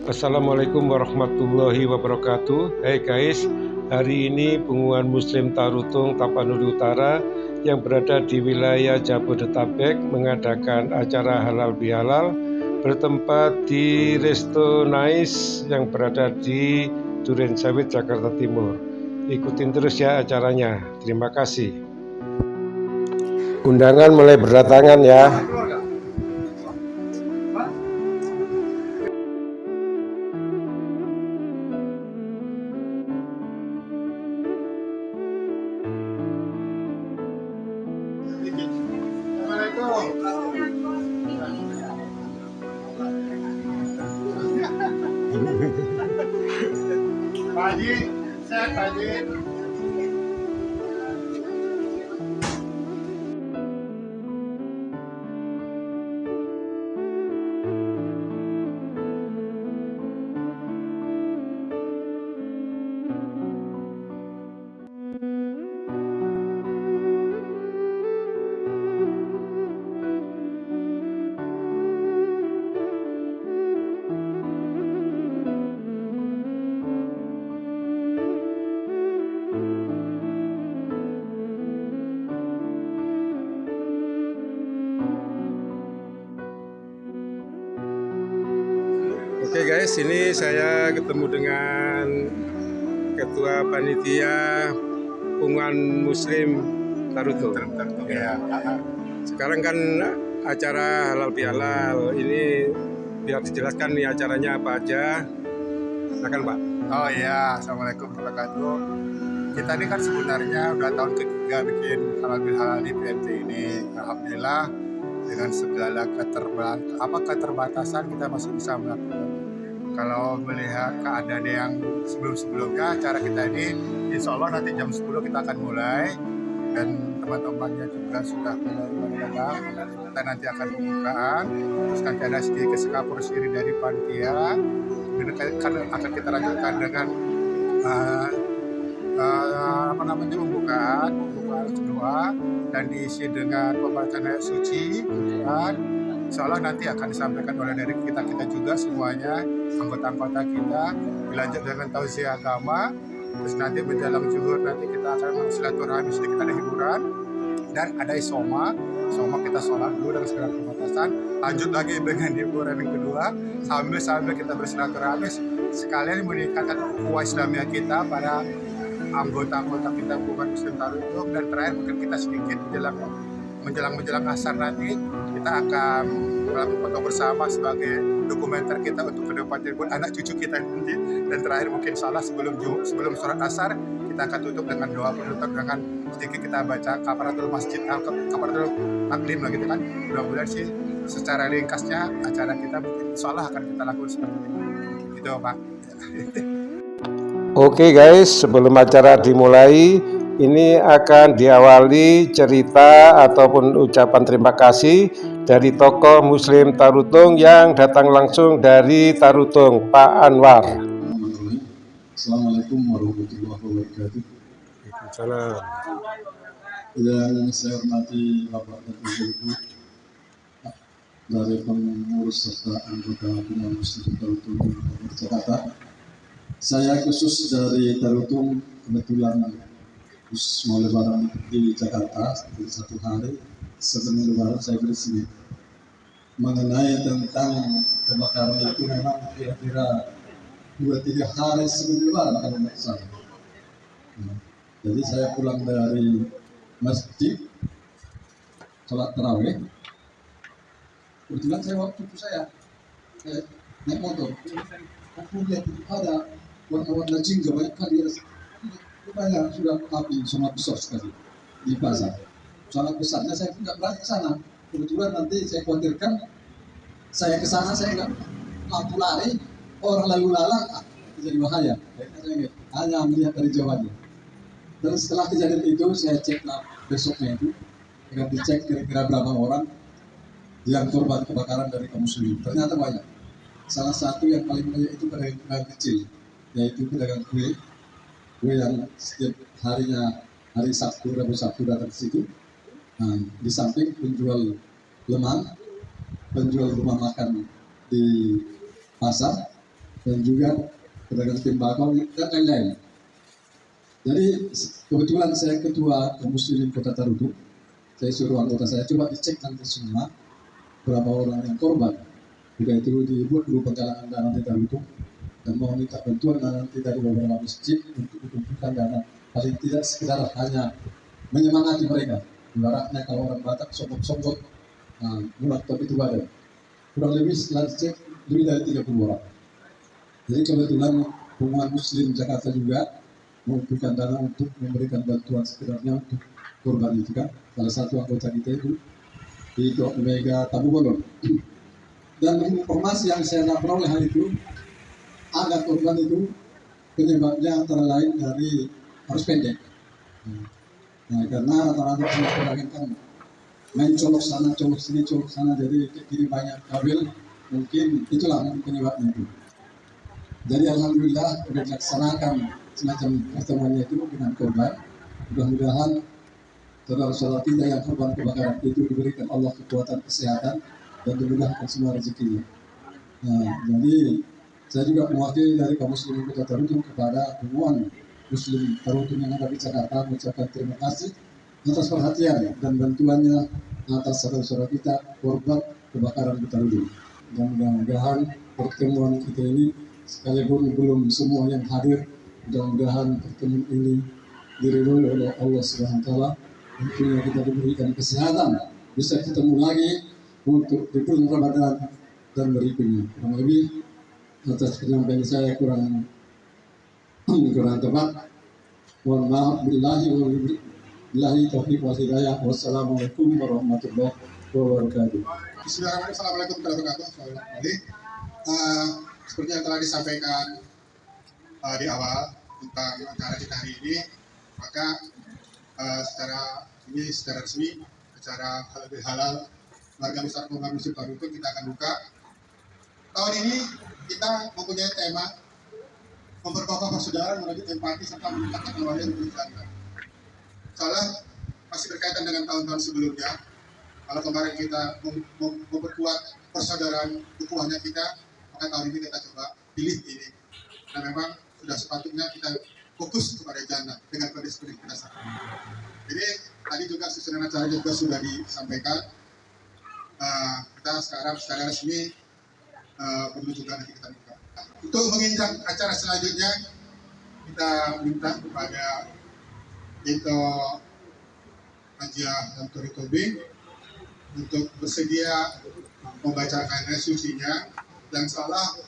Assalamualaikum warahmatullahi wabarakatuh. Hai guys, hari ini Pengumuman Muslim Tarutung Tapanuli Utara yang berada di wilayah Jabodetabek mengadakan acara halal bihalal bertempat di Resto Nice yang berada di Durensawit, Jakarta Timur. Ikutin terus ya acaranya. Terima kasih. Undangan mulai berdatangan ya. Pak Haji, sehat Pak Haji. Oke guys, ini saya ketemu dengan Ketua Panitia Pengumuman Muslim Tarutung. Ya. Sekarang kan acara halal bihalal, ini biar dijelaskan nih acaranya apa aja. Silakan Pak. Oh iya, Assalamualaikum warahmatullahi wabarakatuh. Kita ini kan sebenarnya udah tahun ketiga bikin halal bihalal di PMT ini. Alhamdulillah dengan segala keterbatasan kita masih bisa melakukan. Kalau melihat keadaan yang sebelum-sebelumnya, acara kita ini insya Allah nanti jam 10 kita akan mulai dan teman-temannya juga sudah mulai datang. Kita nanti akan pembukaan, terus nanti ada sedikit sekapur siri dari panitia. Kemudian akan kita lanjutkan dengan pembukaan doa dan diisi dengan pembacaan ayat suci Quran. Insya Allah nanti akan disampaikan oleh dari kita juga semuanya, anggota-anggota kita, dilanjut dengan tausiah agama, terus nanti menjelang zuhur nanti kita akan silaturahmi, sedikit ada hiburan, dan ada isoma kita sholat dulu dengan segala keterbatasan, lanjut lagi dengan hiburan yang kedua, sambil kita bersilaturahmi, sekalian meningkatkan ukhuwah Islamiyah kita pada anggota-anggota kita bukan Muslim Tarutung. Dan terakhir mungkin kita sedikit menjelang asar nanti kita akan melakukan foto bersama sebagai dokumenter kita untuk kedepannya buat anak cucu kita nanti. Dan terakhir mungkin salah sebelum sholat asar kita akan tutup dengan doa penutup dengan sedikit kita baca kafaratul masjid, kafaratul taklim lah gitu kan. Mudah-mudahan sih secara ringkasnya acara kita insya Allah akan kita lakukan seperti itu. Gitu Pak. Oke guys, sebelum acara dimulai, ini akan diawali cerita ataupun ucapan terima kasih dari tokoh Muslim Tarutung yang datang langsung dari Tarutung, Pak Anwar. Assalamualaikum warahmatullahi wabarakatuh. Salam. Yang saya hormati Bapak dan Ibu dari pengurus serta anggota Pengumuman Muslim Tarutung Jakarta. Saya khusus dari Tarutung, kebetulan khusus mau lebaran di Jakarta satu hari sebelum lebaran saya di sini. Mengenai tentang kebakaran itu memang kira-kira 2-3 hari sebelum lebaran kalau nggak salah. Jadi saya pulang dari masjid sholat tarawih. Kebetulan saya waktu itu saya naik motor. Aku lihat ada warna-warna jingga banyak kali. Rupanya sudah api sangat besar sekali di pasar. Sangat besarnya saya nggak berani ke sana. Kebetulan nanti saya khawatirkan saya ke sana saya nggak mampu lari, orang lalu lalang jadi bahaya. Saya hanya melihat dari jauhnya. Dan setelah kejadian itu saya cek besoknya itu, dengan dicek kira-kira berapa orang yang korban kebakaran dari kaum muslimin. Ternyata banyak. Salah satu yang paling banyak itu pedagang kecil, yaitu pedagang kue yang setiap harinya hari Sabtu, Rabu Sabtu datang ke situ. Nah, di samping penjual lemang, penjual rumah makan di pasar, dan juga pedagang tembakau dan lain-lain. Jadi kebetulan saya ketua Muslimin Kota Tarutung, saya suruh anggota saya coba dicek nanti semua berapa orang yang korban. Jika itu dibuat dulu penggalangan dana di Tarutung dan mau minta bantuan nanti dari beberapa masjid untuk dikumpulkan dana. Paling tidak sekedar hanya menyemangati mereka. Ibaratnya kalau orang Batak sombong-sombong, mulak tapi itu badan. Kurang lebih setelah dicek lebih dari 30 orang. Jadi kebetulan Pemuan Muslim Jakarta juga mengumpulkan dana untuk memberikan bantuan sebenarnya untuk korban itu kan. Salah satu anggota kita itu di Mega Tabu Bolon. Dan informasi yang saya peroleh hari itu, ada korban itu penyebabnya antara lain dari arus pendek. Nah, karena rata-rata pedagang kan main colok sana, colok sini, colok sana, jadi kiri banyak kabel, mungkin itulah penyebabnya itu. Jadi alhamdulillah sudah dilaksanakan semacam pertemuannya itu dengan korban. Mudah-mudahan saudara-saudara kita yang korban kebakaran itu diberikan Allah kekuatan kesehatan dan dimudahkan semua rezekinya. Nah, jadi saya juga mewakili dari kaum muslimin Kota Tarutung kepada Pemuan Muslim Tarutung yang ada di Jakarta mengucapkan terima kasih atas perhatian dan bantuannya atas saudara-saudara kita korban kebakaran di Tarutung. Dan mudah-mudahan pertemuan kita ini sekalipun belum semua yang hadir, mudah-mudahan pertemuan ini diridhoi oleh Allah Subhanahu wa taala. Tentunya kita diberikan kesehatan, bisa ketemu lagi untuk di bulan Ramadan dan berikutnya. Kurang lebih atas penyampaian saya kurang tepat. Mohon maaf, billahi taufiq wal hidayah. Wassalamualaikum warahmatullahi wabarakatuh. Bismillahirrahmanirrahim. Assalamualaikum warahmatullahi wabarakatuh. Seperti yang telah disampaikan di awal tentang acara kita hari ini, maka secara resmi acara halal bihalal warga besar Pemuan Muslim Tarutung kita akan buka. Tahun ini kita mempunyai tema memperkokoh persaudaraan, menuju empati serta meningkatkan kewalian berkeluarga. Soalnya masih berkaitan dengan tahun-tahun sebelumnya. Kalau kemarin kita memperkuat persaudaraan ukhuwahnya kita, maka tahun ini kita coba pilih ini. Nah, memang sudah sepatutnya kita fokus kepada jannah dengan kondisi kita saat ini. Jadi tadi juga susunan acara juga sudah disampaikan. Kita sekarang secara resmi perlu juga nanti kita buka. Untuk menginjak acara selanjutnya, kita minta kepada Dito Hajiah dan Tori Tobing untuk bersedia membacakan resolusinya dan salah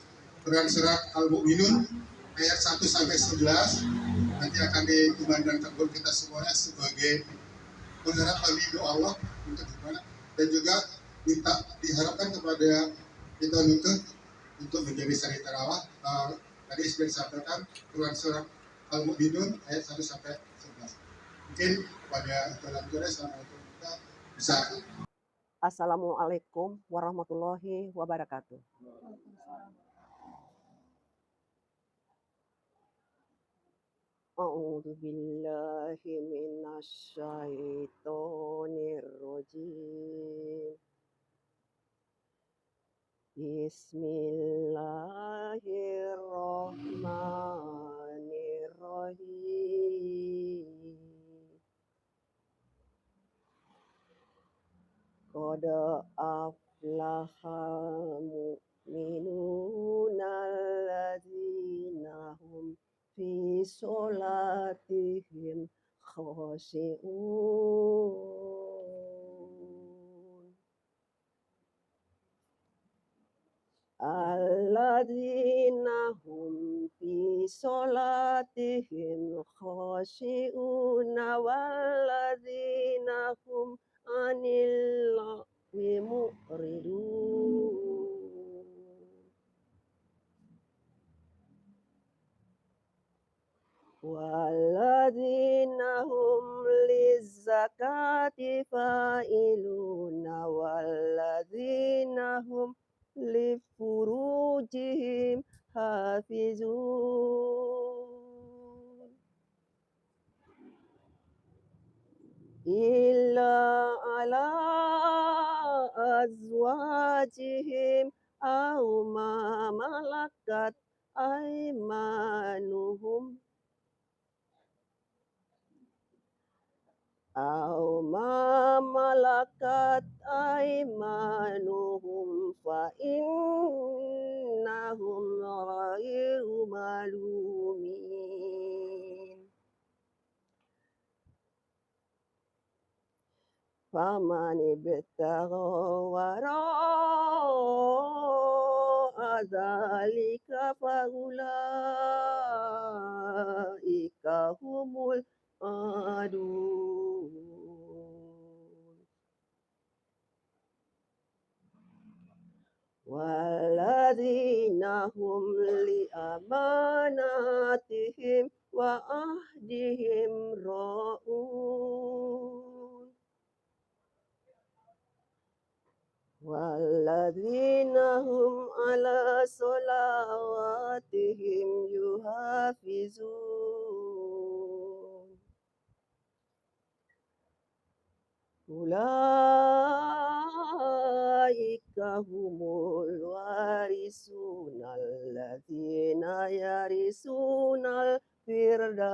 Quran surat Al-Mu'minun ayat 1 sampai 11 nanti akan dikumandangkan buat kita semuanya sebagai pengharapan ridho Allah untuk gimana, dan juga minta diharapkan kepada kita untuk menjadi sari tarawih. Tadi sudah disampaikan Quran surat Al-Mu'minun ayat 1 sampai 11. Mungkin pada jalan-jalan selama itu kita bisa. Assalamualaikum warahmatullahi wabarakatuh. A'udzu billahi minasy syaithanir rajim. Bismillahirrahmanirrahim. Qad aflahal mu'minuna alladzina hum fi sholatihim khashi'un. Alladzina hum fi sholatihim khashi'una walladzina hum anil lagwi mu'ridun. Walladzina hum lizzakati fa'iluna walladzina hum lifurujihim hafizun illa ala azwajihim aw ma malakat أيمانهم أو ما ملكت أيمانهم فإنهم غير ملومين فمن ابتغى وراء ذلك فأولئك هم العادون والذين هم لأماناتهم وعهدهم راعون والذين هم على صلواتهم يحافظون أولئك هم الوارثون الذين يرثون الفردوس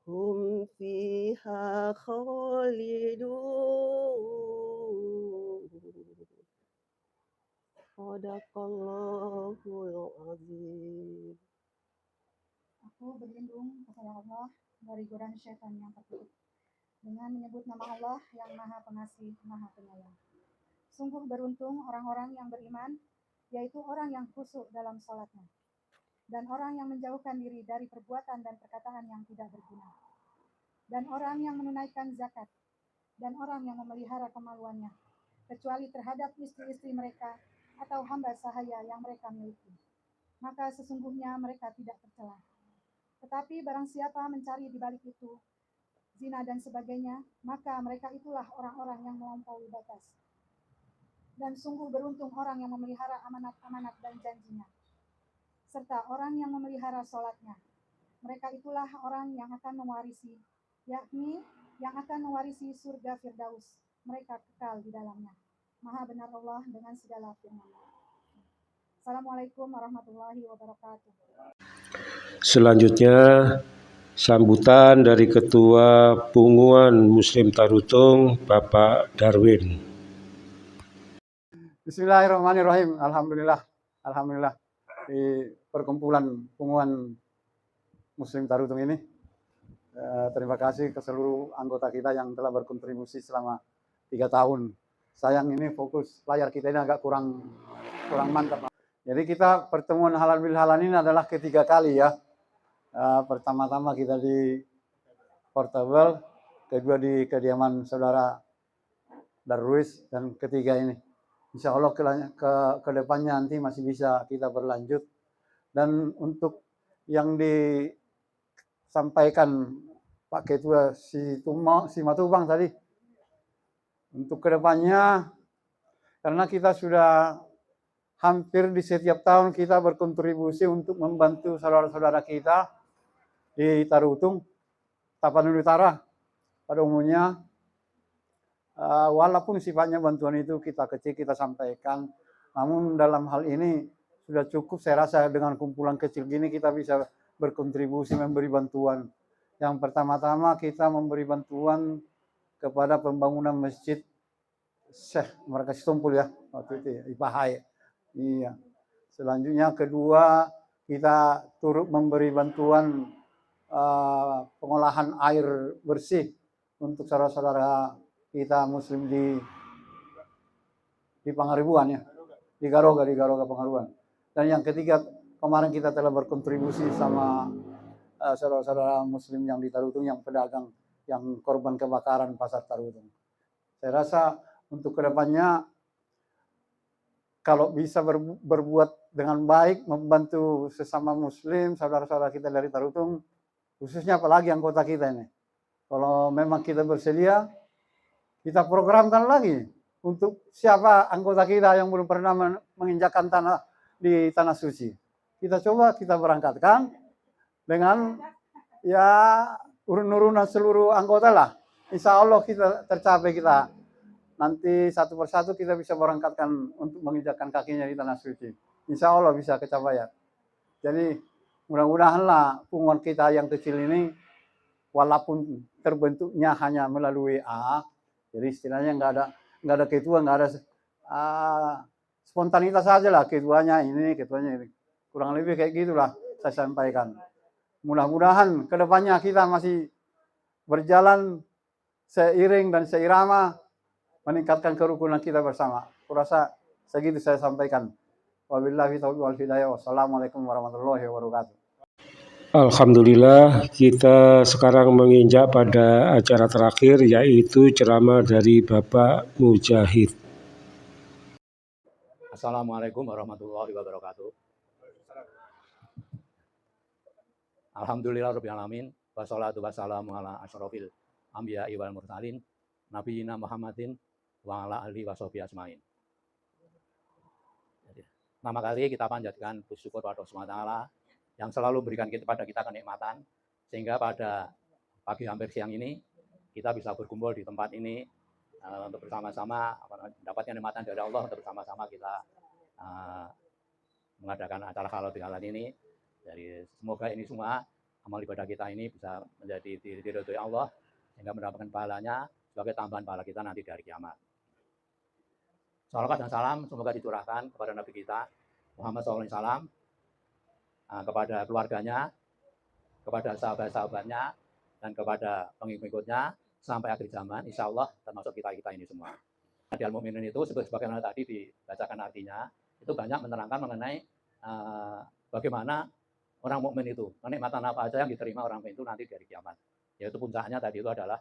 هم فيها خالدون Sadaqallahul azim. Aku berlindung kepada Allah dari godaan syaitan yang terkutuk dengan menyebut nama Allah yang Maha Pengasih, Maha Penyayang. Sungguh beruntung orang-orang yang beriman, yaitu orang yang khusyuk dalam sholatnya, dan orang yang menjauhkan diri dari perbuatan dan perkataan yang tidak berguna, dan orang yang menunaikan zakat, dan orang yang memelihara kemaluannya, kecuali terhadap istri-istri mereka atau hamba sahaya yang mereka miliki. Maka sesungguhnya mereka tidak tercela. Tetapi barang siapa mencari di balik itu zina dan sebagainya, maka mereka itulah orang-orang yang melampaui batas. Dan sungguh beruntung orang yang memelihara amanat-amanat dan janjinya, serta orang yang memelihara sholatnya. Mereka itulah orang yang akan mewarisi, yakni yang akan mewarisi surga Firdaus. Mereka kekal di dalamnya. Maha benar Allah dengan segala firman-Nya. Assalamualaikum warahmatullahi wabarakatuh. Selanjutnya, sambutan dari Ketua Punguan Muslim Tarutung, Bapak Darwin. Bismillahirrahmanirrahim. Alhamdulillah di perkumpulan Punguan Muslim Tarutung ini. Terima kasih ke seluruh anggota kita yang telah berkontribusi selama 3 tahun. Sayang ini fokus layar kita ini agak kurang mantap. Jadi kita pertemuan halal bil halal ini adalah ketiga kali ya. Pertama-tama kita di Portable, kedua di kediaman saudara Darwis, dan ketiga ini. Insya Allah ke depannya nanti masih bisa kita berlanjut. Dan untuk yang disampaikan Pak Ketua si Matubang tadi, untuk kedepannya, karena kita sudah hampir di setiap tahun kita berkontribusi untuk membantu saudara-saudara kita di Tarutung, Tapanuli Utara pada umumnya, walaupun sifatnya bantuan itu kita kecil kita sampaikan, namun dalam hal ini sudah cukup saya rasa dengan kumpulan kecil gini kita bisa berkontribusi memberi bantuan. Yang pertama-tama kita memberi bantuan kepada pembangunan masjid Syekh Markas Tumpul ya, waktu itu ya, Ipahai. Iya. Selanjutnya kedua, kita turut memberi bantuan pengolahan air bersih untuk saudara-saudara kita muslim di Pangaribuan ya, di Garoga Pangaribuan. Dan yang ketiga, kemarin kita telah berkontribusi sama saudara-saudara muslim yang di Tarutung, yang pedagang, yang korban kebakaran pasar Tarutung. Saya rasa untuk kedepannya kalau bisa berbuat dengan baik, membantu sesama muslim, saudara-saudara kita dari Tarutung, khususnya apalagi anggota kita ini. Kalau memang kita bersedia, kita programkan lagi untuk siapa anggota kita yang belum pernah menginjakkan tanah di tanah suci. Kita coba kita berangkatkan dengan ya urun-urunan seluruh anggota lah. Insya Allah kita tercapai kita nanti satu persatu kita bisa berangkatkan untuk menginjakkan kakinya di tanah suci. Insya Allah bisa kecapaian. Jadi mudah-mudahanlah punguan kita yang kecil ini, walaupun terbentuknya hanya melalui A, jadi istilahnya nggak ada ketua, nggak ada spontanitas saja lah, ketuanya ini, kurang lebih kayak gitulah saya sampaikan. Mudah-mudahan kedepannya kita masih berjalan seiring dan seirama meningkatkan kerukunan kita bersama. Kurasa segitu saya sampaikan. Wabillahi taufiq wal hidayah. Wassalamualaikum warahmatullahi wabarakatuh. Alhamdulillah, kita sekarang menginjak pada acara terakhir, yaitu ceramah dari Bapak Mujahid. Assalamualaikum warahmatullahi wabarakatuh. Alhamdulillah rabbil alamin, wassalatu wassalamu ala asyrofil anbiya'i wal mursalin, nabiyina Muhammadin wa ala alihi washabihi ajmain. Pertama kali kita panjatkan bersyukur pada Allah SWT yang selalu berikan kepada kita kenikmatan, sehingga pada pagi hampir siang ini kita bisa berkumpul di tempat ini untuk bersama-sama mendapatkan kenikmatan dari Allah, untuk bersama-sama kita mengadakan acara halal bihalal ini. Jadi semoga ini semua amal ibadah kita ini bisa menjadi diridhoi Allah, sehingga mendapatkan pahalanya sebagai tambahan pahala kita nanti di hari kiamat. Salawat dan salam semoga dicurahkan kepada Nabi kita Muhammad SAW, kepada keluarganya, kepada sahabat-sahabatnya, dan kepada pengikut-pengikutnya sampai akhir zaman, insya Allah termasuk kita-kita ini semua. Di Al-Mu'minun itu sebagaimana tadi dibacakan artinya, itu banyak menerangkan mengenai bagaimana orang mukmin itu, kenikmatan apa aja yang diterima orang mukmin itu nanti di hari kiamat. Yaitu puncaknya tadi itu adalah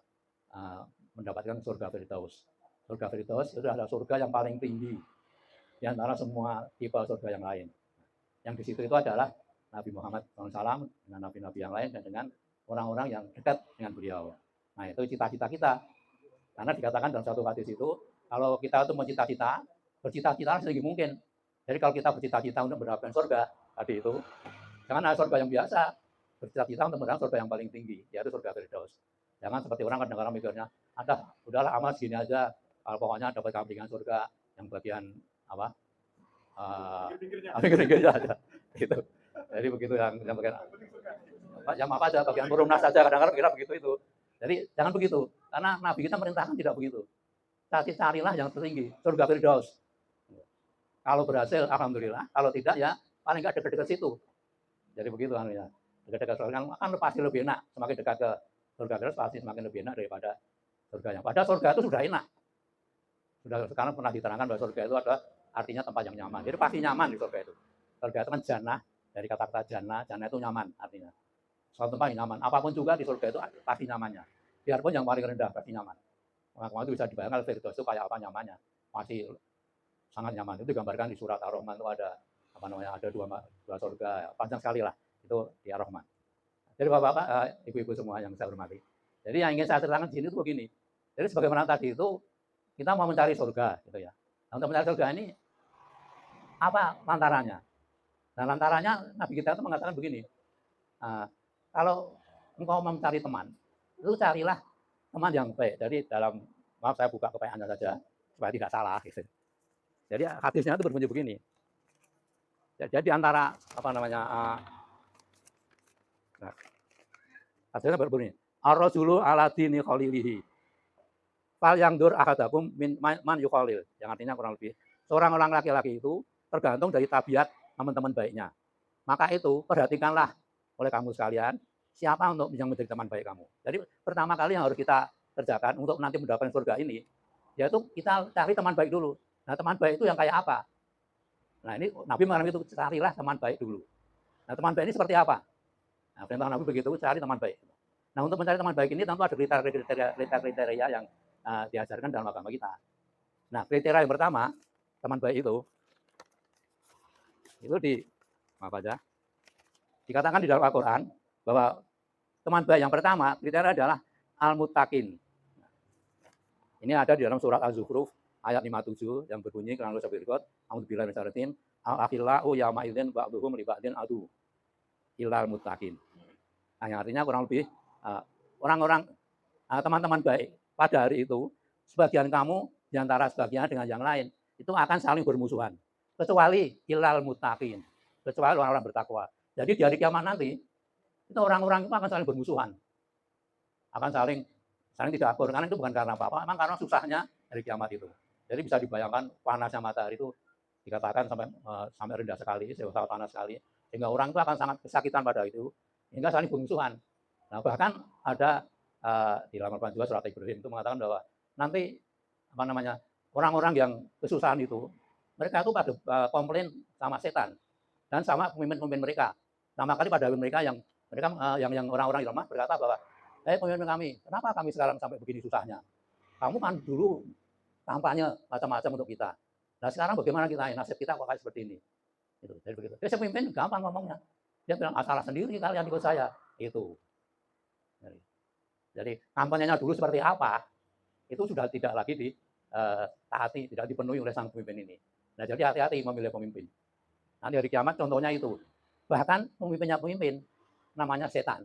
mendapatkan surga Firdaus. Surga Firdaus itu adalah surga yang paling tinggi di antara semua tipe surga yang lain. Yang di situ itu adalah Nabi Muhammad SAW dengan nabi-nabi yang lain dan dengan orang-orang yang dekat dengan beliau. Nah, itu cita-cita kita. Karena dikatakan dalam satu hadis itu, kalau kita itu bercita-cita sedikit mungkin. Jadi kalau kita bercita-cita untuk mendapatkan surga tadi itu, jangan ada surga yang biasa, bercita-cita untuk mendapatkan surga yang paling tinggi, yaitu surga Firdaus. Jangan seperti orang kadang-kadang mikirnya, udahlah amat segini aja, kalau pokoknya dapat kambingan surga yang bagian apa? Pinggir-pinggirnya aja. Gitu. Jadi begitu yang bagian apa aja, bagian perumnas saja kadang-kadang kira begitu itu. Jadi jangan begitu, karena Nabi kita merintahkan tidak begitu. Carilah yang tertinggi, surga Firdaus. Kalau berhasil, alhamdulillah. Kalau tidak, ya paling nggak dekat-dekat situ. Jadi begitu kan ya. Dekat-dekat surga kan pasti lebih enak. Semakin dekat ke surga Firdaus pasti semakin lebih enak daripada surga yang. Padahal surga itu sudah enak. Sudah sekarang pernah diterangkan bahwa surga itu adalah artinya tempat yang nyaman. Jadi pasti nyaman di surga itu. Surga itu kan jannah, dari kata-kata jannah itu nyaman artinya. Suatu tempat yang nyaman. Apapun juga di surga itu pasti nyamannya. Biarpun yang paling rendah pasti nyaman. Maka itu bisa dibayangkan Firdaus itu kayak apa nyamannya. Masih sangat nyaman. Itu digambarkan di surat Ar-Rahman itu ada ada dua surga, panjang sekali lah itu di Ar-Rahman. Jadi bapak-bapak, ibu-ibu semua yang saya hormati. Jadi yang ingin saya ceritakan di sini itu begini. Jadi sebagaimana tadi itu kita mau mencari surga, gitu ya. Nah, untuk mencari surga ini apa lantarannya? Nah, lantarannya Nabi kita itu mengatakan begini. Kalau engkau mencari teman, itu carilah teman yang baik. Jadi dalam, maaf saya buka kepayaannya saja supaya tidak salah. Gitu. Jadi hadisnya itu berbunyi begini. Jadi antara hadisnya berbunyi. Ar-rajulu ala dini khalilihi. Fal yang dur ahadakum min man yukhalil. Yang artinya kurang lebih seorang orang laki-laki itu tergantung dari tabiat teman-teman baiknya. Maka itu perhatikanlah oleh kamu sekalian siapa untuk yang menjadi teman baik kamu. Jadi pertama kali yang harus kita kerjakan untuk nanti mendapatkan surga ini, yaitu kita cari teman baik dulu. Nah, teman baik itu yang kayak apa? Nah, ini Nabi mengatakan itu carilah teman baik dulu. Nah, teman baik ini seperti apa? Nah, perintah Nabi begitu, cari teman baik. Nah, untuk mencari teman baik ini tentu ada kriteria yang diajarkan dalam agama kita. Nah, kriteria yang pertama, teman baik itu dikatakan di dalam Al-Quran bahwa teman baik yang pertama kriteria adalah al-muttaqin. Ini ada di dalam surat Az-Zukhruf ayat 57 yang berbunyi kurang lebih seperti berikut. A'udzubillahi minasyaitonir rajim. Al-akhillau yawma idzin ba'dhuhum li ba'din adu illal muttaqin. Nah, yang artinya kurang lebih orang-orang teman-teman baik pada hari itu sebagian kamu di antara sebagian dengan yang lain itu akan saling bermusuhan. Kecuali ilal muttaqin, kecuali orang-orang bertakwa. Jadi di hari kiamat nanti itu orang-orang itu akan saling bermusuhan, akan saling tidak akur. Karena itu bukan karena apa-apa, memang karena susahnya hari kiamat itu. Jadi bisa dibayangkan panasnya matahari itu dikatakan sampai rendah sekali, sangat panas sekali, sehingga orang itu akan sangat kesakitan pada itu, hingga saling bermusuhan. Nah, bahkan ada di dalam Al-Quran juga surat Ibrahim itu mengatakan bahwa nanti orang-orang yang kesusahan itu mereka itu pada komplain sama setan dan sama pemimpin-pemimpin mereka. Nah, makanya pada mereka yang orang-orang yang lemah berkata bahwa, pemimpin kami, kenapa kami sekarang sampai begini susahnya? Kamu kan dulu kampanye macam-macam untuk kita. Nah, sekarang bagaimana kita? Nasib kita kok kayak seperti ini. Itu, jadi begitu. Jadi pemimpin gampang ngomongnya. Dia bilang, salah sendiri kalian ikut saya. Itu. Jadi kampanyenya dulu seperti apa, itu sudah tidak lagi ditaati, tidak dipenuhi oleh sang pemimpin ini. Nah, jadi hati-hati memilih pemimpin. Nanti hari kiamat contohnya itu. Bahkan pemimpin namanya setan.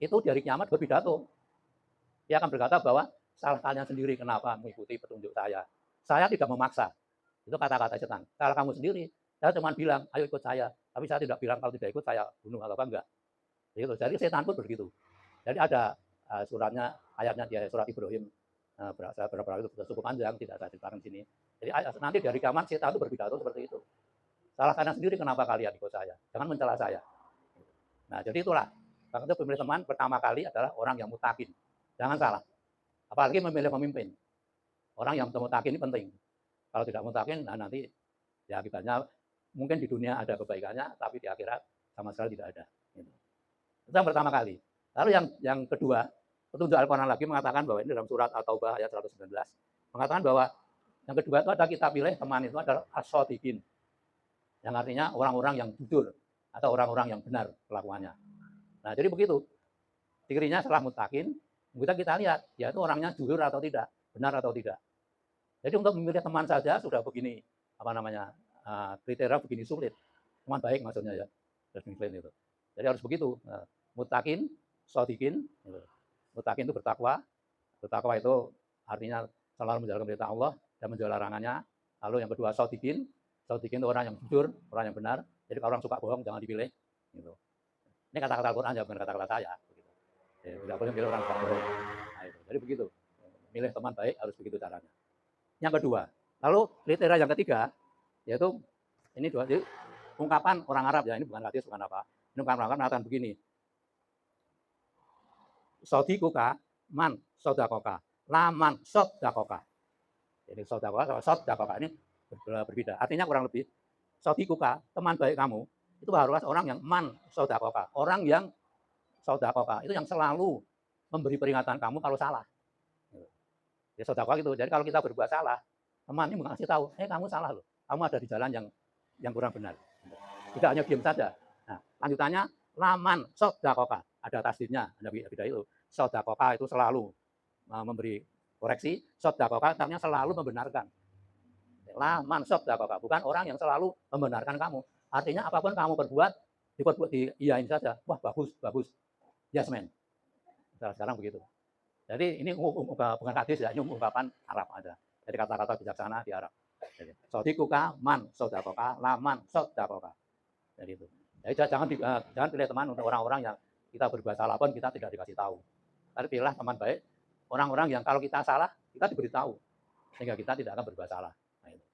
Itu di hari kiamat berpidato. Dia akan berkata bahwa salah kalian sendiri kenapa mengikuti petunjuk saya. Saya tidak memaksa. Itu kata-kata setan. Salah kamu sendiri. Saya cuma bilang, ayo ikut saya. Tapi saya tidak bilang kalau tidak ikut saya bunuh atau apa enggak. Jadi setan pun begitu. Jadi ada suratnya, ayatnya di surat Ibrahim. Berapa itu cukup panjang, tidak saya ceritakan di sini. Jadi nanti dari kiamat setan itu berpidato seperti itu. Salah kalian sendiri kenapa kalian ikut saya. Jangan mencela saya. Nah, jadi itulah. Makanya pemilih teman pertama kali adalah orang yang mutakin. Jangan salah. Apalagi memilih pemimpin. Orang yang mutakin ini penting. Kalau tidak mutakin, nah nanti ya akibatnya mungkin di dunia ada kebaikannya, tapi di akhirat sama sekali tidak ada. Itu yang pertama kali. Lalu yang kedua, petunjuk Al-Quran lagi mengatakan bahwa ini dalam surat At-Taubah ayat 119, mengatakan bahwa yang kedua itu ada kita pilih teman itu adalah as-shodiqin. Yang artinya orang-orang yang jujur atau orang-orang yang benar kelakuannya. Nah, jadi begitu. Cirinya setelah mutakin, kita lihat, ya itu orangnya jujur atau tidak, benar atau tidak. Jadi untuk memilih teman saja sudah begini, kriteria begini sulit. Teman baik maksudnya ya, itu. Jadi harus begitu. Mutakin, shodiqin. Mutakin itu bertakwa. Bertakwa itu artinya selalu menjalankan perintah Allah dan menjauhi larangannya. Lalu yang kedua shodiqin. Shodiqin itu orang yang jujur, orang yang benar. Jadi kalau orang suka bohong jangan dipilih. Gitu. Ini kata-kata Al-Quran ya, bukan kata-kata saya. Tidak boleh pilih orang suka bohong. Nah, itu. Jadi begitu. Milih teman baik harus begitu caranya. Yang kedua, lalu kriteria yang ketiga, yaitu ini ungkapan orang Arab ya, ini bukan hadis, bukan apa. Ini ungkapan orang Arab mengatakan begini. Sodikuka man sodakoka, laman sodakoka. Jadi sodakoka ini berbeda. Artinya kurang lebih, sodikuka, teman baik kamu, itu harus orang yang man sodakoka. Orang yang sodakoka, itu yang selalu memberi peringatan kamu kalau salah. Ya sodakoka gitu. Jadi kalau kita berbuat salah, teman ini mengasih tahu, kamu salah loh. Kamu ada di jalan yang kurang benar. Tidak hanya diam saja. Nah, lanjutannya, laman sodakoka. Ada tasdidnya, ada beda itu. Sodakoka itu selalu memberi koreksi. Sodakoka artinya selalu membenarkan. Laman sodakoka, bukan orang yang selalu membenarkan kamu. Artinya apapun kamu perbuat, diiyain saja. Wah bagus. Yes man. Sekarang begitu. Jadi ini bukan hadis ya, ini ungkapan Arab aja. Jadi kata-kata bijaksana di Arab. Jadi sodikuka man sodakoka, laman sodakoka. Jadi itu. Jadi jangan pilih teman untuk orang-orang yang kita berbuat salah pun kita tidak dikasih tahu. Tapi pilihlah teman baik, orang-orang yang kalau kita salah, kita diberitahu. Sehingga kita tidak akan berbuat salah. Nah, itu.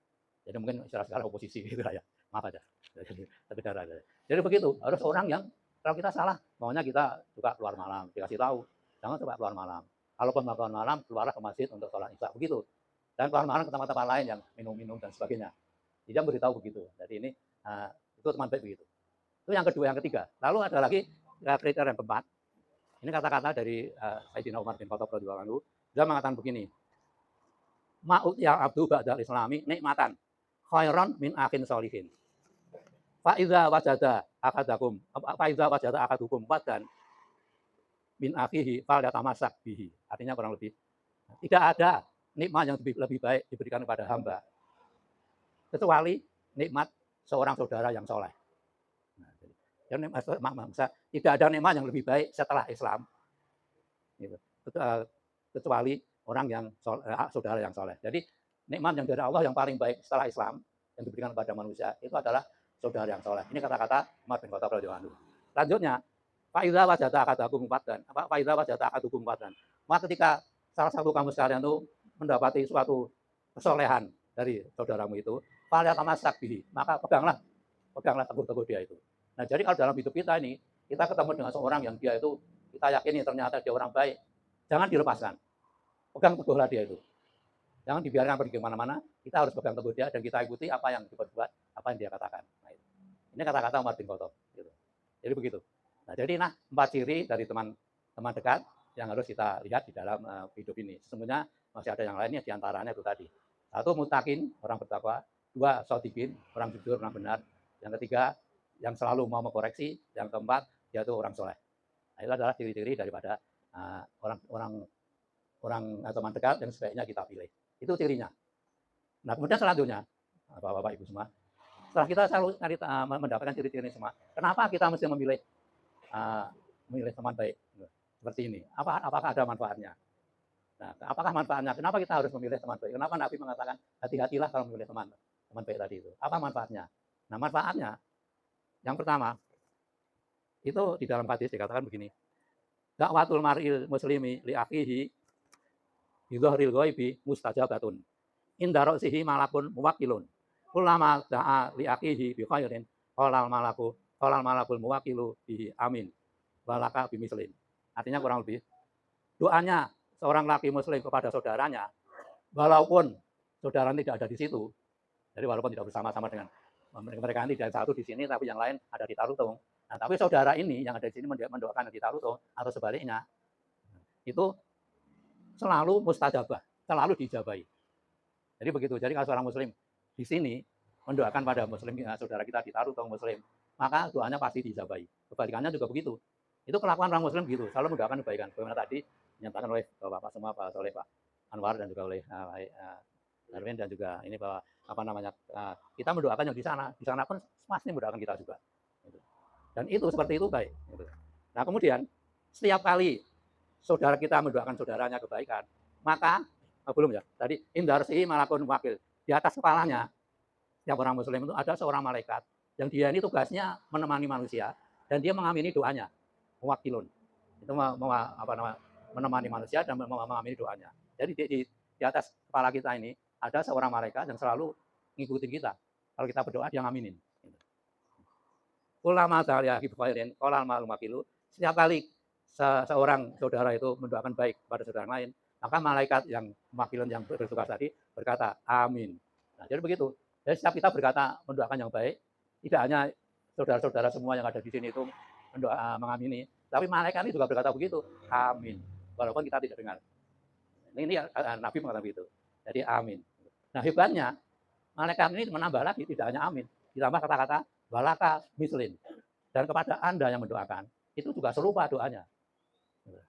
Jadi mungkin istilah sekarang oposisi gitu lah ya. Maaf aja. Jadi begitu, harus orang yang kalau kita salah, maunya kita suka keluar malam, dikasih tahu. Jangan coba keluar malam. Kalaupun mau keluar malam, keluarlah ke masjid untuk sholat isya. Begitu. Dan keluar malam ke tempat-tempat lain yang minum-minum dan sebagainya. Dia beritahu begitu. Jadi ini itu teman baik begitu. Itu yang kedua, yang ketiga. Lalu ada lagi kriteria yang keempat. Ini kata-kata dari Sayyidina Umar bin Khattab radhiyallahu anhu. Dia mengatakan begini. Ma'ut ya abdu ba'dal islami nikmatan khairan min akhin sholihin. Fa iza wajada akadukum wadan min akhihi falyatamasak bihi. Artinya kurang lebih tidak ada nikmat yang lebih baik diberikan kepada hamba kecuali nikmat seorang saudara yang soleh. Tidak ada nikmat yang lebih baik setelah Islam, kecuali orang yang saudara yang soleh. Jadi nikmat yang dari Allah yang paling baik setelah Islam yang diberikan kepada manusia itu adalah saudara yang soleh. Ini kata-kata Umar bin Khattab radhiyallahu anhu. Selanjutnya, faiza wajata akadakum fatan. Faiza wajata akadukum fatan. Maka ketika salah satu kamu sekalian itu mendapati suatu kesolehan dari saudaramu itu, fala tamasak bihi, maka peganglah teguh-teguh dia itu. Nah, jadi kalau dalam hidup kita ini, kita ketemu dengan seorang yang dia itu kita yakini ternyata dia orang baik, jangan dilepaskan. Pegang teguhlah dia itu. Jangan dibiarkan pergi kemana-mana, kita harus pegang teguh dia dan kita ikuti apa yang dibuat, apa yang dia katakan. Nah, itu. Ini kata-kata Umar bin Khattab. Gitu. Jadi begitu. Nah, jadi 4 ciri dari teman dekat yang harus kita lihat di dalam hidup ini. Sesungguhnya masih ada yang lainnya, diantaranya itu tadi. 1, mutakin, orang bertakwa. 2, shodikin, orang jujur, orang benar. Yang ketiga, yang selalu mau mengkoreksi. Yang keempat, yaitu orang soleh. Nah, itu adalah ciri-ciri daripada orang teman dekat yang sebaiknya kita pilih. Itu cirinya. Nah, kemudian selanjutnya, Bapak-bapak, Ibu semua, setelah kita selalu mendapatkan ciri-ciri semua, kenapa kita mesti memilih teman baik seperti ini? Apakah ada manfaatnya? Nah, apakah manfaatnya? Kenapa kita harus memilih teman baik? Kenapa Nabi mengatakan hati-hatilah kalau memilih teman baik tadi itu? Apa manfaatnya? Nah, manfaatnya yang pertama itu di dalam hadis dikatakan begini. Dakwatul mar'il muslimi li akhihi bi dhahril ghaibi mustajabatun. Inda ra'sihi malakun muwakkilun. Kullama da'a li akhihi bi khairin qalal malakul muwakkilu bihi amin. Walaka bimislin. Artinya kurang lebih doanya seorang laki muslim kepada saudaranya, walaupun saudara tidak ada di situ, jadi walaupun tidak bersama-sama dengan mereka tidak satu di sini, tapi yang lain ada di Tarutung. Nah, tapi saudara ini yang ada di sini mendoakan di Tarutung atau sebaliknya, itu selalu mustajabah, selalu dijabahi. Jadi begitu. Jadi kalau seorang muslim di sini mendoakan pada muslim saudara kita di Tarutung muslim, maka doanya pasti dijabahi. Kebalikannya juga begitu. Itu kelakuan orang muslim gitu, selalu mendoakan kebaikan. Bagaimana tadi dinyatakan oleh Bapak semua, Pak Soleh, Pak Anwar, dan juga oleh Darwin, dan juga ini bahwa kita mendoakan yang di sana pun pasti mendoakan kita juga. Dan itu seperti itu baik. Nah, kemudian setiap kali saudara kita mendoakan saudaranya kebaikan, maka belum ya, tadi indarsi malakun wakil, di atas kepalanya setiap orang muslim itu ada seorang malaikat yang dia ini tugasnya menemani manusia dan dia mengamini doanya. Wakilun itu menemani manusia dan mengamini doanya. Jadi di atas kepala kita ini ada seorang malaikat yang selalu ngikutin kita. Kalau kita berdoa dia ngaminin. Ulama ta'aliyaki bukairin kolal ma'lum wakilu. Setiap kali seorang saudara itu mendoakan baik kepada saudara lain, maka malaikat yang wakilun yang bertugas tadi berkata amin. Nah, jadi begitu. Jadi setiap kita berkata mendoakan yang baik, tidak hanya saudara-saudara semua yang ada di sini itu mengamini, tapi malaikat ini juga berkata begitu, amin, walaupun kita tidak dengar. Ini Nabi mengatakan begitu. Jadi amin. Nah, hebatnya malaikat ini menambah lagi, tidak hanya amin, ditambah kata-kata walaka mislin. Dan kepada Anda yang mendoakan, itu juga serupa doanya.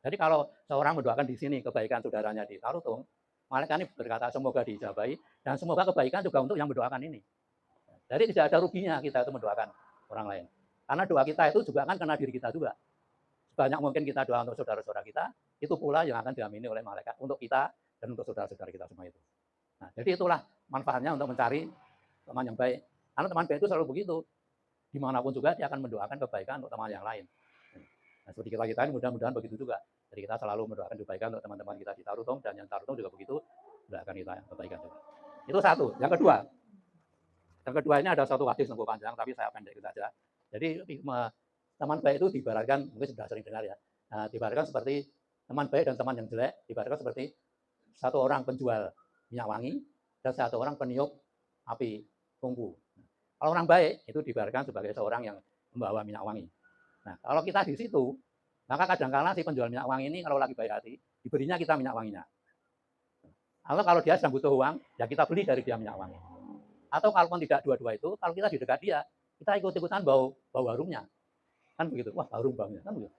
Jadi kalau seorang mendoakan di sini kebaikan saudaranya di Tarutung, malaikat ini berkata semoga diijabahi dan semoga kebaikan juga untuk yang mendoakan ini. Jadi tidak ada ruginya kita itu mendoakan orang lain. Karena doa kita itu juga akan kena diri kita juga. Sebanyak mungkin kita doa untuk saudara-saudara kita, itu pula yang akan diamini oleh malaikat untuk kita dan untuk saudara-saudara kita semua itu. Nah, jadi itulah manfaatnya untuk mencari teman yang baik. Karena teman baik itu selalu begitu. Dimanapun juga dia akan mendoakan kebaikan untuk teman yang lain. Nah, seperti kita ini mudah-mudahan begitu juga. Jadi kita selalu mendoakan kebaikan untuk teman-teman kita di Tarutung dan yang Tarutung juga begitu, mendoakan kita kebaikan juga. Itu satu. Yang kedua ini ada satu hadis yang panjang, tapi saya pendek saja. Jadi teman baik itu diibaratkan, mungkin sudah sering dengar ya, diibaratkan seperti teman baik dan teman yang jelek, diibaratkan seperti satu orang penjual minyak wangi dan satu orang peniup api tungku. Kalau orang baik itu diibaratkan sebagai seorang yang membawa minyak wangi. Nah, kalau kita di situ, maka kadang-kala si penjual minyak wangi ini kalau lagi baik hati, diberinya kita minyak wanginya. Atau kalau dia sedang butuh uang, ya kita beli dari dia minyak wangi. Atau kalaupun tidak dua-dua itu, kalau kita di dekat dia, kita ikut-ikutan bau harumnya. Kan begitu, wah harum baunya, kan begitu.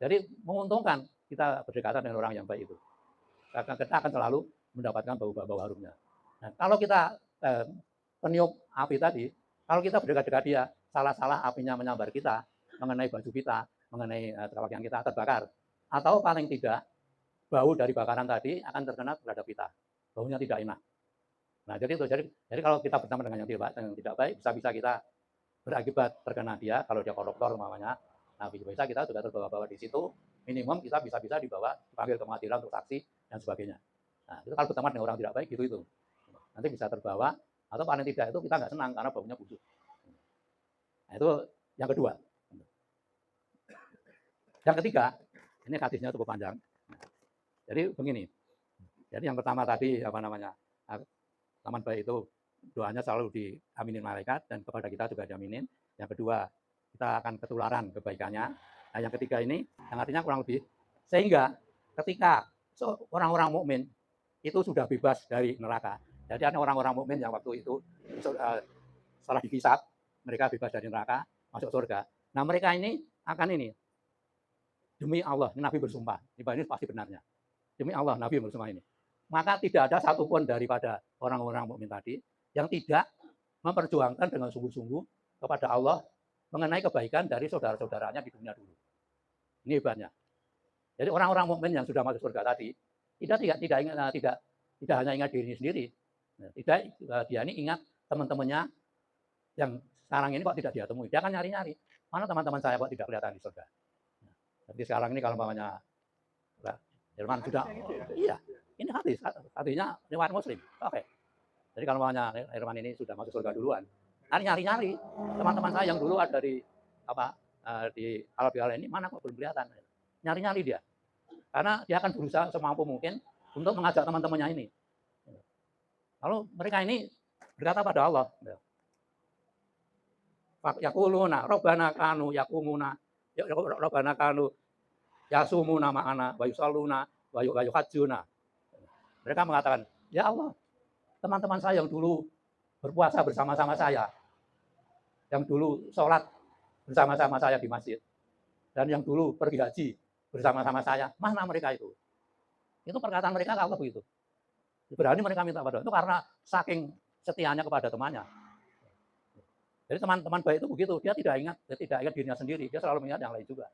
Jadi menguntungkan kita berdekatan dengan orang yang baik itu. Karena kita akan selalu mendapatkan bau harumnya. Nah, kalau kita peniup api tadi, kalau kita berdekat-dekat dia, salah-salah apinya menyambar kita, mengenai baju kita, mengenai pakaian kita terbakar. Atau paling tidak, bau dari bakaran tadi akan terkena terhadap kita. Baunya tidak enak. Nah, jadi itu. Jadi kalau kita bersama dengan yang tidak baik, bisa kita berakibat terkena dia. Kalau dia koruptor umpamanya, nah bisa kita juga terbawa-bawa di situ. Minimum kita bisa dibawa, dipanggil ke pengadilan untuk saksi dan sebagainya. Nah, itu kalau berteman dengan orang tidak baik itu. Nanti bisa terbawa, atau paling tidak itu kita nggak senang karena baunya busuk. Nah, itu yang kedua. Yang ketiga, ini hadisnya cukup panjang. Jadi begini. Jadi yang pertama tadi taman baik itu doanya selalu diaminin malaikat dan kepada kita juga diaminin. Yang kedua, kita akan ketularan kebaikannya. Nah, yang ketiga ini yang artinya kurang lebih sehingga ketika orang-orang mukmin itu sudah bebas dari neraka. Jadi ada orang-orang mukmin yang waktu itu setelah dihisab mereka bebas dari neraka, masuk surga. Nah, mereka ini akan demi Allah, Nabi bersumpah. Ini pasti benarnya. Demi Allah, Nabi bersumpah ini. Maka tidak ada satupun daripada orang-orang mukmin tadi yang tidak memperjuangkan dengan sungguh-sungguh kepada Allah mengenai kebaikan dari saudara-saudaranya di dunia dulu. Ini hebatnya. Jadi orang-orang mukmin yang sudah masuk surga tadi tidak hanya ingat dirinya sendiri, dia ini ingat teman-temannya yang sekarang ini kok tidak dia temui. Dia akan nyari-nyari mana teman-teman saya kok tidak kelihatan di surga. Jadi sekarang ini kalau umpamanya Jerman sudah, iya. Ini hadisnya riwayat Muslim. Oke. Jadi kalau umpamanya Herman ini sudah masuk surga duluan, nyari-nyari teman-teman saya yang dulu ada di halal ini mana kok belum kelihatan. Nyari-nyari dia. Karena dia akan berusaha semampu mungkin untuk mengajak teman-temannya ini. Lalu mereka ini berkata pada Allah, yaquluna rabbana kanu yaqumuna rabbana kanu yasumuna ma'ana wa yusalluna wa yuhajjuna. Mereka mengatakan, ya Allah, teman-teman saya yang dulu berpuasa bersama-sama saya, yang dulu sholat bersama-sama saya di masjid, dan yang dulu pergi haji bersama-sama saya, mana mereka itu? Itu perkataan mereka kalau begitu. Berani mereka minta pada itu karena saking setianya kepada temannya. Jadi teman-teman baik itu begitu, dia tidak ingat dirinya sendiri, dia selalu mengingat yang lain juga.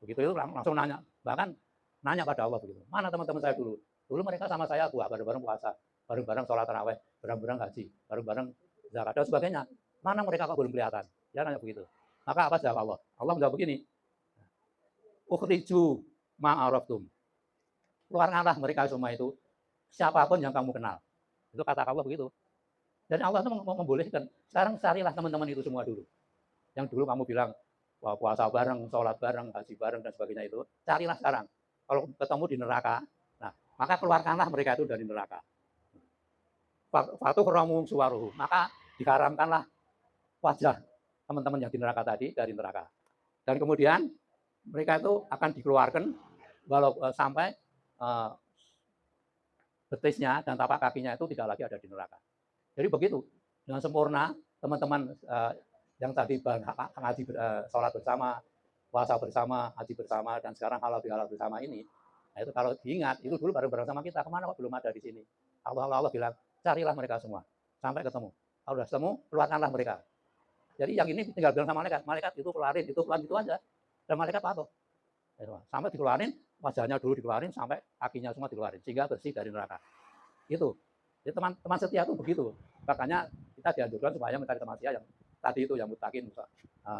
Begitu itu langsung nanya, bahkan nanya pada Allah begitu. Mana teman-teman saya dulu? Dulu mereka sama saya bareng-bareng puasa, bareng-bareng sholat tarawih, bareng-bareng haji, bareng-bareng zakat dan sebagainya. Mana mereka kok belum kelihatan? Dia nanya begitu. Maka apa jawab Allah? Allah menjawab begini. Ukhriju ma'araftum. Keluarkanlah mereka semua itu, siapapun yang kamu kenal. Itu kata Allah begitu. Dan Allah itu membolehkan. Sekarang carilah teman-teman itu semua dulu. Yang dulu kamu bilang, wah, puasa bareng, sholat bareng, haji bareng, dan sebagainya itu. Carilah sekarang. Kalau ketemu di neraka, nah, maka keluarkanlah mereka itu dari neraka. Fatuh ramum suwaruhu. Maka dikaramkanlah wajah teman-teman yang di neraka tadi dari neraka. Dan kemudian mereka itu akan dikeluarkan walau sampai betisnya dan tapak kakinya itu tidak lagi ada di neraka. Jadi begitu dengan sempurna teman-teman yang tadi ngaji sholat bersama, puasa bersama, haji bersama, dan sekarang halal bihalal bersama ini. Nah itu kalau diingat itu dulu bareng-bareng sama kita, kemana kok belum ada di sini? Allah bilang carilah mereka semua sampai ketemu. Kalau sudah ketemu keluarkanlah mereka. Jadi yang ini tinggal bilang sama malaikat itu keluarin, itu keluarin itu aja. Dan malaikat patuh. Sampai dikeluarin, wajahnya dulu dikeluarin, sampai kakinya semua dikeluarin. Sehingga bersih dari neraka. Itu. Jadi teman setia itu begitu. Makanya kita dianjurkan supaya mencari teman setia yang tadi itu, yang mutakin,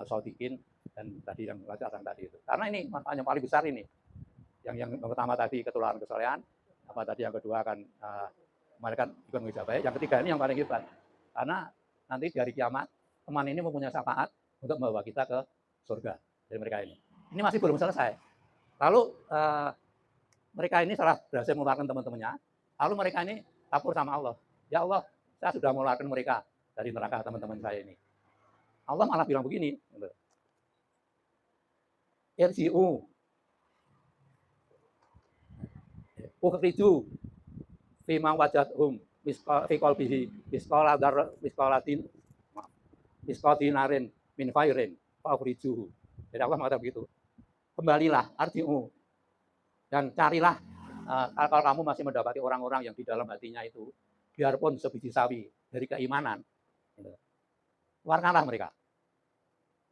shodikin, dan tadi yang orang tadi itu. Karena ini manfaat yang paling besar ini. Yang pertama tadi ketularan kesolehan, apa tadi yang kedua akan malaikat ikut mengijabah. Yang ketiga ini yang paling hebat. Karena nanti di hari kiamat, teman ini mempunyai syafaat untuk membawa kita ke surga dari mereka ini. Ini masih belum selesai. Lalu mereka ini setelah berhasil mengeluarkan teman-temannya, lalu mereka ini lapor sama Allah. Ya Allah, saya sudah mengeluarkan mereka dari neraka teman-teman saya ini. Allah malah bilang begini. Irji'u. Ukhriju fima wajathum fi qalbihi misqalatin min khairin fa ukhrijuhu. Jadi Allah mengatakan begitu. Kembalilah, arji'u. Dan carilah kalau kamu masih mendapati orang-orang yang di dalam hatinya itu biarpun sebiji sawi dari keimanan, keluarkanlah mereka.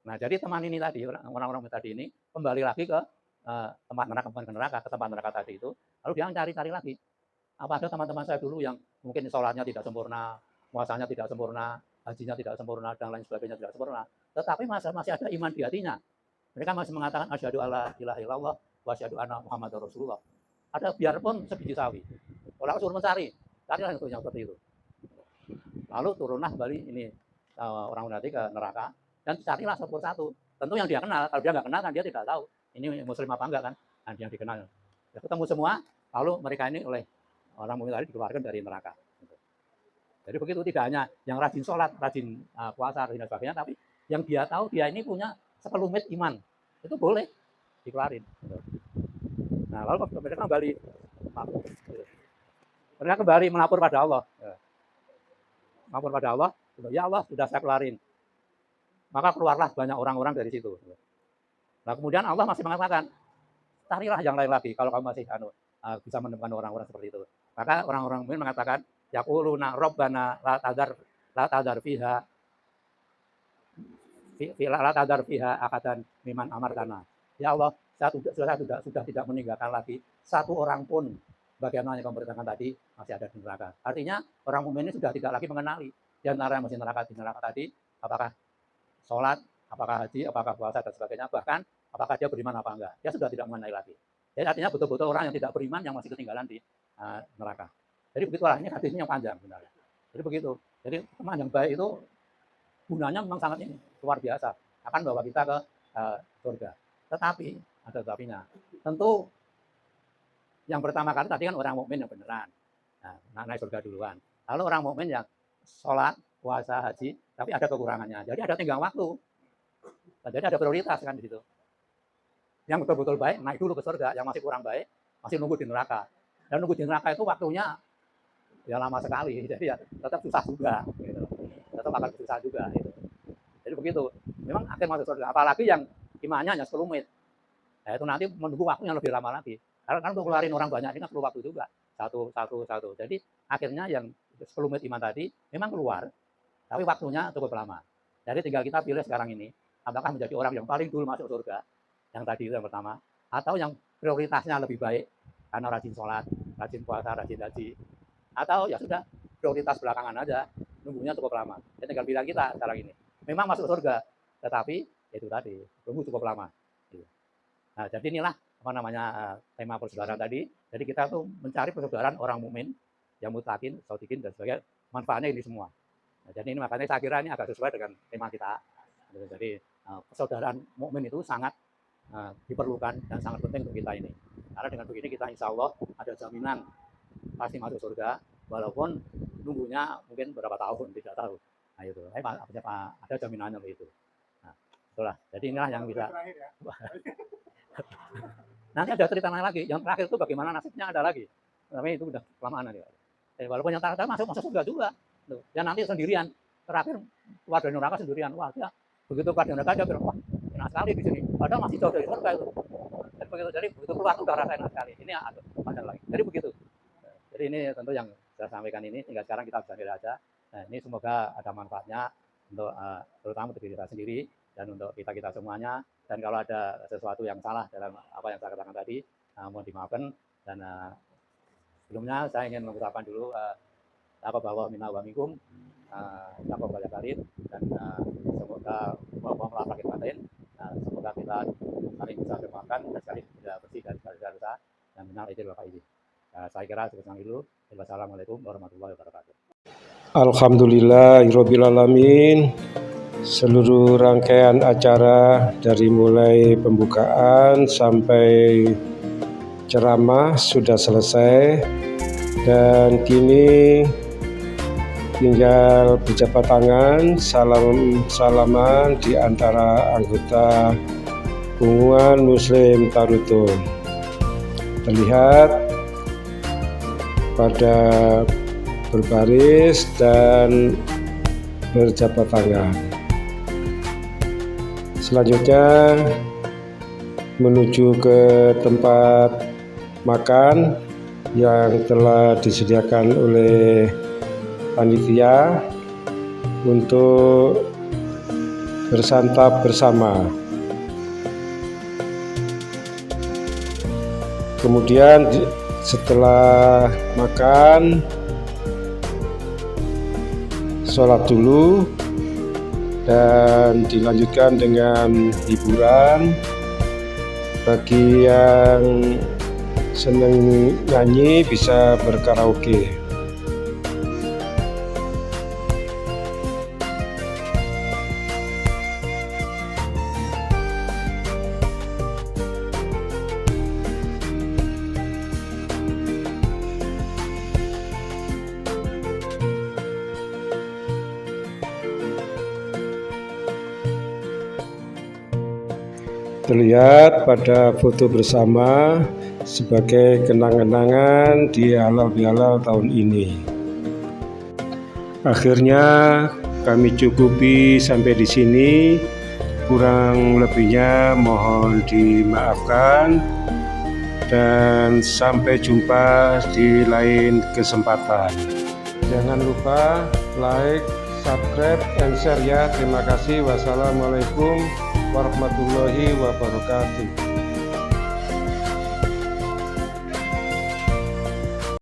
Nah, jadi teman ini tadi, orang-orang tadi ini kembali lagi ke tempat neraka, bukan ke neraka, ke tempat neraka tadi itu, lalu dia cari-cari lagi. Apa ada teman-teman saya dulu yang mungkin sholatnya tidak sempurna, puasanya tidak sempurna, hajinya tidak sempurna, dan lain sebagainya tidak sempurna. Tetapi masih ada iman di hatinya. Mereka masih mengatakan asyhadu alla ilaha illallah wa asyhadu anna Muhammadar Rasulullah. Ada biarpun sebiji sawi. Orang suruh mencari, carilah yang seperti itu. Lalu turunlah kembali ini orang berarti ke neraka dan carilah satu. Tentu yang dia kenal. Kalau dia nggak kenal kan dia tidak tahu ini muslim apa enggak kan. Dan yang dikenal. Ya, ketemu semua. Lalu mereka ini oleh orang mukmin tadi dikeluarkan dari neraka. Jadi begitu, tidak hanya yang rajin sholat, rajin puasa, rajin dan sebagainya, tapi yang dia tahu dia ini punya sekelumit iman. Itu boleh dikeluarin. Nah, lalu mereka kembali melapor pada Allah. Melapor pada Allah, ya Allah sudah saya keluarin. Maka keluarlah banyak orang-orang dari situ. Nah kemudian Allah masih mengatakan, carilah yang lain lagi kalau kamu masih bisa menemukan orang-orang seperti itu. Maka orang-orang mukmin mengatakan, yaquluna rabbana la tadar fiha akadan miman amartana. Ya Allah, saya sudah tidak meninggalkan lagi satu orang pun bagaimana yang kamu beritakan tadi masih ada di neraka. Artinya orang mukmin ini sudah tidak lagi mengenali di antara yang masih di neraka tadi, apakah sholat, apakah haji, apakah puasa dan sebagainya, bahkan apakah dia beriman apa enggak. Dia sudah tidak mengenali lagi. Jadi artinya betul-betul orang yang tidak beriman yang masih ketinggalan di neraka. Jadi begitulah, ini hadisnya yang panjang sebenarnya. Jadi begitu. Jadi teman yang baik itu gunanya memang sangat ini luar biasa, akan bawa kita ke surga. Tetapi ada tapinya. Tentu yang pertama kali tadi kan orang mukmin yang beneran, nah, naik surga duluan. Lalu orang mukmin yang sholat, puasa, haji, tapi ada kekurangannya. Jadi ada tenggang waktu. Nah, jadi ada prioritas kan di situ. Yang betul-betul baik naik dulu ke surga, yang masih kurang baik masih nunggu di neraka. Dan nunggu di neraka itu waktunya ya lama sekali. Jadi ya tetap susah juga. Gitu. Tetap akan susah juga. Gitu. Jadi begitu. Memang akan masuk surga. Apalagi yang imannya hanya sekelumit. Nah, itu nanti menunggu waktu yang lebih lama lagi. Karena kan untuk keluarin orang banyak ini kan perlu waktu juga. Satu. Jadi akhirnya yang sekelumit iman tadi memang keluar, tapi waktunya cukup lama. Jadi tinggal kita pilih sekarang ini, apakah menjadi orang yang paling dulu masuk surga, yang tadi itu yang pertama, atau yang prioritasnya lebih baik, karena rajin sholat, rajin puasa, rajin haji, atau ya sudah, prioritas belakangan aja, nunggunya cukup lama. Jadi tinggal bilang kita sekarang ini, memang masuk surga, tetapi itu tadi, tunggu cukup lama. Nah, jadi inilah tema persaudaraan tadi. Jadi kita tuh mencari persaudaraan orang mukmin yang mutakin, saudikin dan sebagainya. Manfaatnya ini semua. Nah, jadi ini makanya saya kira ini agak sesuai dengan tema kita. Jadi persaudaraan mukmin itu sangat diperlukan dan sangat penting untuk kita ini. Karena dengan begini kita insya Allah ada jaminan pasti masuk surga, walaupun nunggunya mungkin berapa tahun tidak tahu. Nah itu, ada jaminannya begitu. Nah, itulah. Jadi inilah yang bisa. Nanti ada cerita lain lagi. Yang terakhir itu bagaimana nasibnya ada lagi. Tapi itu udah kelamaan nanti. Walaupun yang terakhir masuk surga juga. Dan nanti sendirian. Terakhir keluar dari neraka sendirian. Wah, dia begitu keluar dari neraka dia bilang, wah, enak sekali di sini. Padahal masih jauh dari surga itu. Jadi begitu keluar udah rasa enak sekali. Ini ada panjang lagi. Jadi begitu. Jadi ini tentu yang saya sampaikan ini. Tinggal sekarang kita bisa lihat aja. Nah, ini semoga ada manfaatnya untuk terutama untuk diri kita sendiri dan untuk kita semuanya. Dan kalau ada sesuatu yang salah dalam apa yang saya katakan tadi, mohon dimaafkan. Dan sebelumnya saya ingin mengucapkan dulu bahwa minna wa minkum taqabbal karim, dan semoga mohon maaf lahir batin. Semoga kita saling bisa dimaafkan dan saling bisa bersih dari segala dosa dan minal aidin wal faizin. Saya kira cukup sampai dulu. Wassalamualaikum warahmatullahi wabarakatuh. Alhamdulillahirabbil alamin. Seluruh rangkaian acara dari mulai pembukaan sampai ceramah sudah selesai, dan kini tinggal berjabat tangan, salaman di antara anggota Punggungan Muslim Tarutung. Terlihat pada berbaris dan berjabat tangan. Selanjutnya menuju ke tempat makan yang telah disediakan oleh panitia untuk bersantap bersama. Kemudian setelah makan, sholat dulu dan dilanjutkan dengan hiburan. Bagi yang senang nyanyi bisa berkaraoke. Terlihat pada foto bersama sebagai kenang-kenangan di halal bihalal tahun ini. Akhirnya kami cukupi sampai di sini. Kurang lebihnya mohon dimaafkan dan sampai jumpa di lain kesempatan. Jangan lupa like, subscribe, and share ya. Terima kasih. Wassalamualaikum warahmatullahi wabarakatuh.